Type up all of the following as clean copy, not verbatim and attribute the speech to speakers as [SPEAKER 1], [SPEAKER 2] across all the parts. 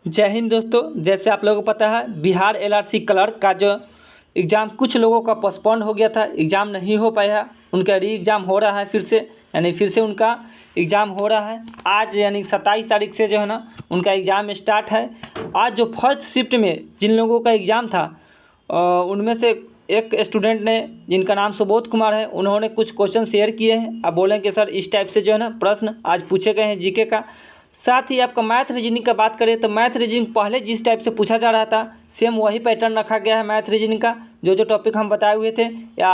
[SPEAKER 1] जय हिंद दोस्तों। जैसे आप लोगों को पता है, बिहार एलआरसी क्लर्क का जो एग्ज़ाम कुछ लोगों का पोस्टपोन हो गया था, एग्ज़ाम नहीं हो पाया। उनका री एग्ज़ाम हो रहा है फिर से, यानी फिर से उनका एग्ज़ाम हो रहा है आज, यानी 27 तारीख से जो है ना उनका एग्ज़ाम स्टार्ट है। आज जो फर्स्ट शिफ्ट में जिन लोगों का एग्ज़ाम था उनमें से एक स्टूडेंट ने, जिनका नाम सुबोध कुमार है, उन्होंने कुछ क्वेश्चन शेयर किए हैं। अब बोलें कि सर इस टाइप से जो है ना प्रश्न आज पूछे गए हैं जीके का। साथ ही आपका मैथ रीजनिंग का बात करें तो मैथ रीजनिंग पहले जिस टाइप से पूछा जा रहा था सेम वही पैटर्न रखा गया है। मैथ रीजनिंग का जो जो टॉपिक हम बताए हुए थे या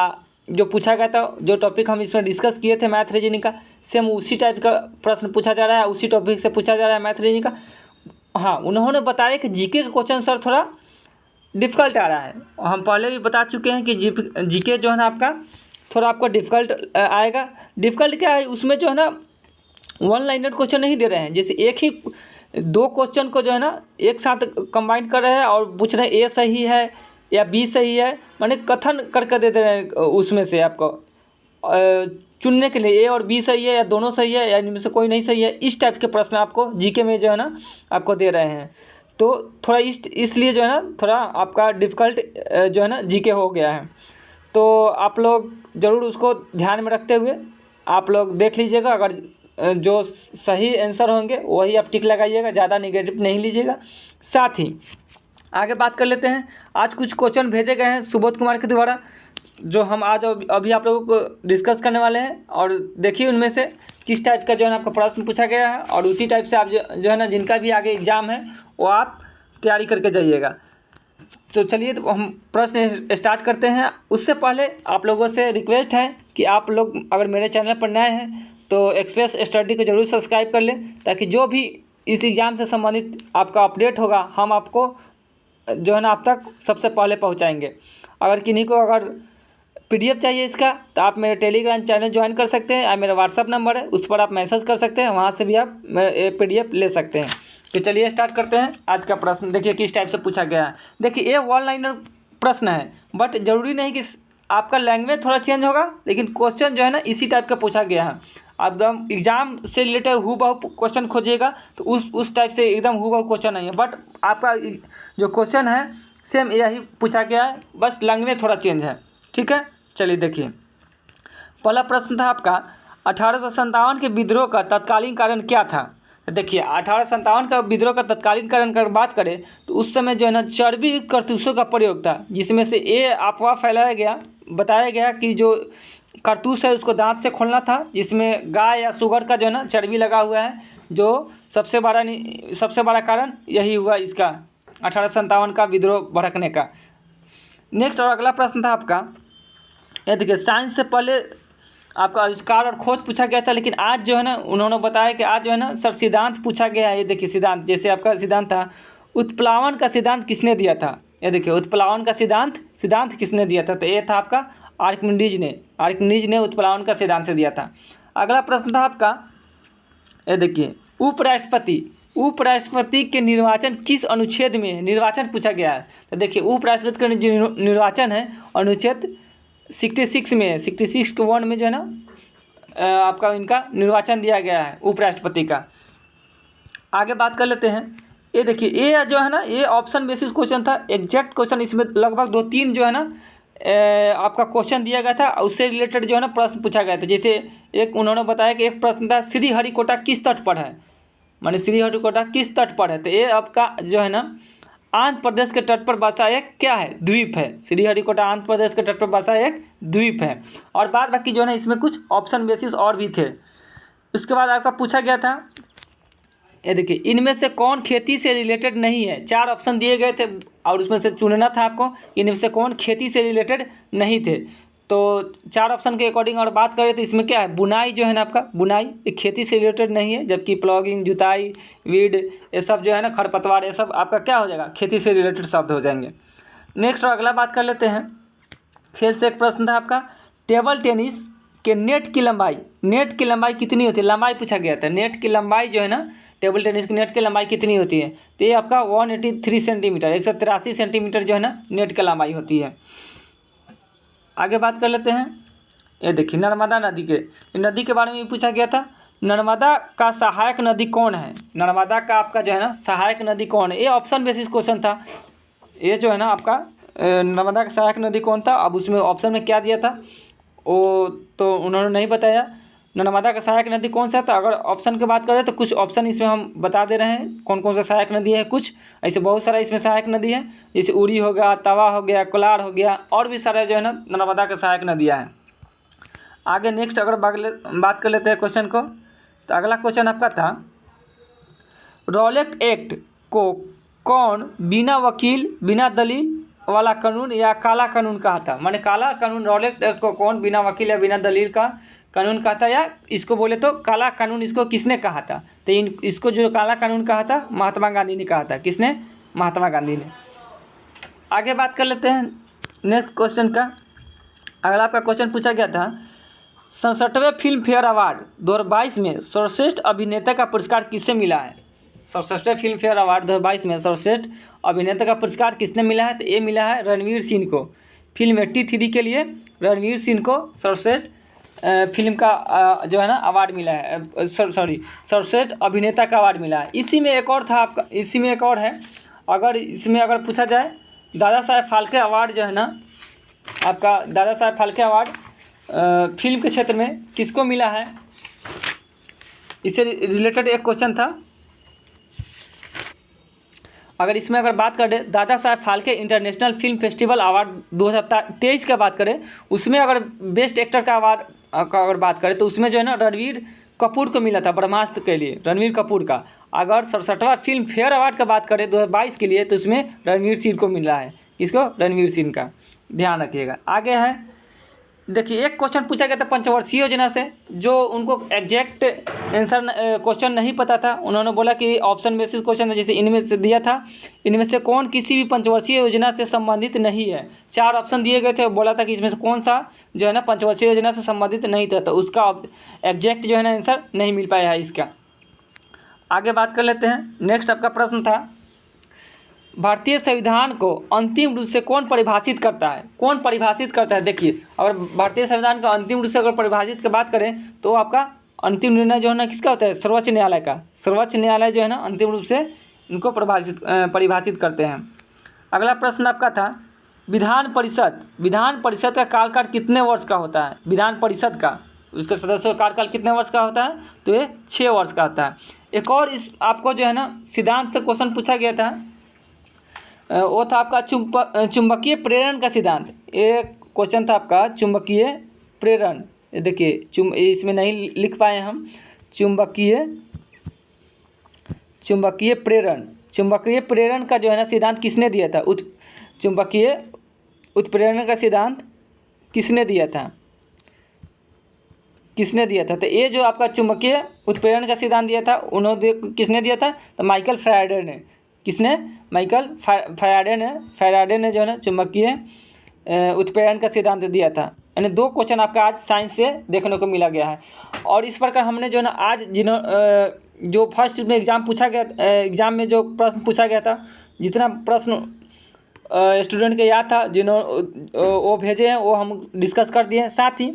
[SPEAKER 1] जो पूछा गया था, जो टॉपिक हम इसमें डिस्कस किए थे मैथ रीजनिंग का, सेम उसी टाइप का प्रश्न पूछा जा रहा है, उसी टॉपिक से पूछा जा रहा है मैथ रीजनिंग का। हाँ, उन्होंने बताया कि जीके का क्वेश्चन सर थोड़ा डिफ़िकल्ट आ रहा है। हम पहले भी बता चुके हैं कि जीके जो है ना आपका थोड़ा आपको डिफ़िकल्ट आएगा। डिफ़िकल्ट क्या है, उसमें जो है ना वन लाइनर क्वेश्चन नहीं दे रहे हैं। जैसे एक ही दो क्वेश्चन को जो है ना एक साथ कंबाइन कर रहे हैं और पूछ रहे हैं ए सही है या बी सही है, माने कथन करके दे रहे हैं उसमें से आपको चुनने के लिए ए और बी सही है या दोनों सही है या इनमें से कोई नहीं सही है। इस टाइप के प्रश्न आपको जीके में जो है ना आपको दे रहे हैं। तो थोड़ा इसलिए जो है ना थोड़ा आपका डिफ़िकल्ट जो है ना जीके हो गया है। तो आप लोग ज़रूर उसको ध्यान में रखते हुए आप लोग देख लीजिएगा। अगर जो सही आंसर होंगे वही आप टिक लगाइएगा, ज़्यादा नेगेटिव नहीं लीजिएगा। साथ ही आगे बात कर लेते हैं। आज कुछ क्वेश्चन भेजे गए हैं सुबोध कुमार के द्वारा, जो हम आज अभी आप लोगों को डिस्कस करने वाले हैं। और देखिए उनमें से किस टाइप का जो है ना आपका प्रश्न पूछा गया है, और उसी टाइप से आप जो है ना जिनका भी आगे एग्ज़ाम है वो आप तैयारी करके जाइएगा। तो चलिए, तो हम प्रश्न स्टार्ट करते हैं। उससे पहले आप लोगों से रिक्वेस्ट है कि आप लोग अगर मेरे चैनल पर नए हैं तो एक्सप्रेस स्टडी को ज़रूर सब्सक्राइब कर लें, ताकि जो भी इस एग्ज़ाम से संबंधित आपका अपडेट होगा हम आपको जो है ना आप तक सबसे पहले पहुंचाएंगे। अगर किन्हीं को अगर पीडीएफ चाहिए इसका तो आप मेरे टेलीग्राम चैनल ज्वाइन कर सकते हैं, या मेरा व्हाट्सअप नंबर है उस पर आप मैसेज कर सकते हैं, वहाँ से भी आप पीडीएफ ले सकते हैं। तो चलिए स्टार्ट करते हैं आज का प्रश्न। देखिए किस टाइप से पूछा गया है। देखिए ये वन लाइनर प्रश्न है, बट ज़रूरी नहीं कि आपका लैंग्वेज थोड़ा चेंज होगा, लेकिन क्वेश्चन जो है ना इसी टाइप का पूछा गया है। एकदम एग्ज़ाम से रिलेटेड हूबहू क्वेश्चन खोजिएगा तो उस टाइप से एकदम हूबहू क्वेश्चन नहीं है, बट आपका जो क्वेश्चन है सेम यही पूछा गया है, बस लैंग्वेज थोड़ा चेंज है। ठीक है, चलिए देखिए। पहला प्रश्न था आपका 1857 के विद्रोह का तत्कालीन कारण क्या था। तो देखिए 1857 का विद्रोह का तत्कालीन कारण की बात करें तो उस समय जो है ना चर्बी कारतूसों का प्रयोग था, जिसमें से ये अफवाह फैलाया गया, बताया गया कि जो कारतूस है उसको दांत से खोलना था, जिसमें गाय या सुगर का जो है ना चर्बी लगा हुआ है, जो सबसे बड़ा कारण यही हुआ इसका 1857 का विद्रोह भड़कने का। नेक्स्ट और अगला प्रश्न था आपका, ये देखिए साइंस से पहले आपका आविष्कार और खोज पूछा गया था, लेकिन आज जो है ना उन्होंने बताया कि आज जो है ना सर सिद्धांत पूछा गया है। ये देखिए सिद्धांत, जैसे आपका सिद्धांत था उत्प्लावन का सिद्धांत किसने दिया था। ये देखिए उत्प्लावन का सिद्धांत किसने दिया था, तो ये था आपका आर्किमिडीज ने उत्प्लावन का सिद्धांत दिया था। अगला प्रश्न था आपका, ये देखिए उपराष्ट्रपति के निर्वाचन किस अनुच्छेद में है, निर्वाचन पूछा गया है। तो देखिए उपराष्ट्रपति का जो निर्वाचन है अनुच्छेद 66 में है, 66 के 1 में जो है ना आपका इनका निर्वाचन दिया गया है उपराष्ट्रपति का। आगे बात कर लेते हैं। ये देखिए ये जो है ना ये ऑप्शन बेसिस क्वेश्चन था, एग्जैक्ट क्वेश्चन इसमें लगभग 2-3 जो है ना आपका क्वेश्चन दिया गया था, उससे रिलेटेड जो है ना प्रश्न पूछा गया था। जैसे एक उन्होंने बताया कि एक प्रश्न था श्रीहरिकोटा किस तट पर है, माने श्रीहरिकोटा किस तट पर है, तो ये आपका जो है ना आंध्र प्रदेश के तट पर बसा एक क्या है, द्वीप है। श्रीहरिकोटा आंध्र प्रदेश के तट पर बसा एक द्वीप है। और बाद बाकी जो है ना इसमें कुछ ऑप्शन बेसिस और भी थे। उसके बाद आपका पूछा गया था, ये देखिए इनमें से कौन खेती से रिलेटेड नहीं है। 4 ऑप्शन दिए गए थे और उसमें से चुनना था आपको, इनमें से कौन खेती से रिलेटेड नहीं थे। तो 4 ऑप्शन के अकॉर्डिंग और बात करें तो इसमें क्या है, बुनाई जो है ना आपका, बुनाई एक खेती से रिलेटेड नहीं है, जबकि प्लॉगिंग, जुताई, वीड, ये सब जो है ना खरपतवार, ये सब आपका क्या हो जाएगा, खेती से रिलेटेड शब्द हो जाएंगे। नेक्स्ट और अगला बात कर लेते हैं। खेल से एक प्रश्न था आपका, टेबल टेनिस के नेट की लंबाई कितनी होती है, लंबाई पूछा गया था। नेट की लंबाई जो है ना टेबल टेनिस की नेट की लंबाई कितनी होती है, तो ये आपका 183 सेंटीमीटर, 183 सेंटीमीटर जो है ना नेट की लंबाई होती है। आगे बात कर लेते हैं। ये देखिए नर्मदा नदी के बारे में भी पूछा गया था। नर्मदा का सहायक नदी कौन है? नर्मदा का आपका जो है ना सहायक नदी कौन है? ये ऑप्शन बेसिस क्वेश्चन था। ये जो है ना आपका नर्मदा का सहायक नदी कौन था? अब उसमें ऑप्शन में क्या दिया था वो तो उन्होंने नहीं बताया। नर्मदा का सहायक नदी कौन सा था? अगर ऑप्शन की बात करें तो कुछ ऑप्शन इसमें हम बता दे रहे हैं कौन कौन सा सहायक नदी है। कुछ ऐसे बहुत सारा इसमें सहायक नदी है, जैसे उड़ी हो गया, तवा हो गया, कोलार हो गया, और भी सारे जो है ना नर्मदा का सहायक नदियाँ हैं। आगे नेक्स्ट अगर बात कर लेते हैं क्वेश्चन को, तो अगला क्वेश्चन आपका था रॉलेट एक्ट को कौन बिना वकील बिना दलील वाला कानून या काला कानून कहा था? माने काला कानून, रॉलेट एक्ट को कौन बिना वकील या बिना दलील का कानून कहा था, या इसको बोले तो काला कानून इसको किसने कहा था? तो इसको जो काला कानून कहा था महात्मा गांधी ने कहा था। किसने? महात्मा गांधी ने। आगे बात कर लेते हैं नेक्स्ट क्वेश्चन का। अगला आपका क्वेश्चन पूछा गया था 67वें फिल्म फेयर अवार्ड 2022 में सर्वश्रेष्ठ अभिनेता का पुरस्कार किससे मिला है? 67वें फिल्म फेयर अवार्ड 2022 में सर्वश्रेष्ठ अभिनेता का पुरस्कार किसने मिला है? तो ये मिला है रणवीर सिंह को। फिल्म 83 के लिए रणवीर सिंह को सर्वश्रेष्ठ फिल्म का जो है ना अवार्ड मिला है, सर्वश्रेष्ठ अभिनेता का अवार्ड मिला है। इसी में एक और था आपका, इसी में एक और है। अगर इसमें अगर पूछा जाए दादा साहेब फाल्के अवार्ड जो है ना आपका, दादा साहेब फाल्के अवार्ड फिल्म के क्षेत्र में किसको मिला है, इससे रिलेटेड एक क्वेश्चन था। अगर इसमें अगर बात करें Dada Saheb Phalke international film festival award 2023 का बात करें, उसमें अगर बेस्ट एक्टर का अवार्ड का अगर बात करें तो उसमें जो है ना रणवीर कपूर को मिला था, ब्रह्मास्त्र के लिए रणवीर कपूर का। अगर 67वां फिल्म फेयर अवार्ड का बात करें 2022 के लिए तो उसमें रणवीर सिंह को मिला है। किसको? रणवीर सिंह का। ध्यान रखिएगा। आगे है देखिए, एक क्वेश्चन पूछा गया था पंचवर्षीय योजना से, जो उनको एग्जैक्ट आंसर क्वेश्चन नहीं पता था। उन्होंने बोला कि ऑप्शन बेसिस क्वेश्चन जैसे इनमें से दिया था, इनमें से कौन किसी भी पंचवर्षीय योजना से संबंधित नहीं है। 4 ऑप्शन दिए गए थे, बोला था कि इसमें से कौन सा जो है ना पंचवर्षीय योजना से संबंधित नहीं था, तो उसका एग्जैक्ट जो है ना आंसर नहीं मिल पाया है इसका। आगे बात कर लेते हैं। नेक्स्ट आपका प्रश्न था भारतीय संविधान को अंतिम रूप से कौन परिभाषित करता है? कौन परिभाषित करता है? देखिए, अगर भारतीय संविधान का अंतिम रूप से अगर परिभाषित की बात करें तो आपका अंतिम निर्णय जो है ना किसका होता है? सर्वोच्च न्यायालय का। सर्वोच्च न्यायालय जो है ना अंतिम रूप से इनको परिभाषित करते हैं। अगला प्रश्न आपका था विधान परिषद का कार्यकाल कितने वर्ष का होता है? विधान परिषद का उसके सदस्यों का कार्यकाल कितने वर्ष का होता है? तो ये 6 वर्ष का होता है। एक और इस आपको जो है ना सिद्धांत से क्वेश्चन पूछा गया था, वो था आपका चुंबकीय प्रेरण का सिद्धांत। एक क्वेश्चन था आपका चुंबकीय प्रेरण। देखिए इसमें नहीं लिख पाए हम। चुंबकीय प्रेरण का जो है ना सिद्धांत किसने दिया था? चुंबकीय उत्प्रेरण का सिद्धांत किसने दिया था? तो ये जो आपका चुंबकीय उत्प्रेरण का सिद्धांत दिया था उन्होंने किसने दिया था? तो माइकल फैराडे ने। किसने? माइकल फैराडे ने जो है ना चुंबकीय उत्प्रेरण का सिद्धांत दिया था। यानी 2 क्वेश्चन आपका आज साइंस से देखने को मिला गया है। और इस प्रकार हमने जो है ना आज जो फर्स्ट में एग्ज़ाम पूछा गया, एग्ज़ाम में जो प्रश्न पूछा गया था, जितना प्रश्न स्टूडेंट के याद था वो भेजे हैं, वो हम डिस्कस कर दिए हैं। साथ ही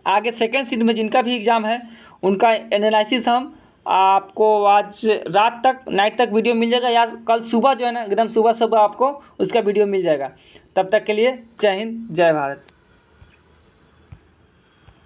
[SPEAKER 1] आगे सेकेंड शिफ्ट में जिनका भी एग्ज़ाम है उनका एनालिसिस हम आपको आज रात तक, नाइट तक वीडियो मिल जाएगा, या कल सुबह जो है ना एकदम सुबह आपको उसका वीडियो मिल जाएगा। तब तक के लिए जय हिंद, जय भारत।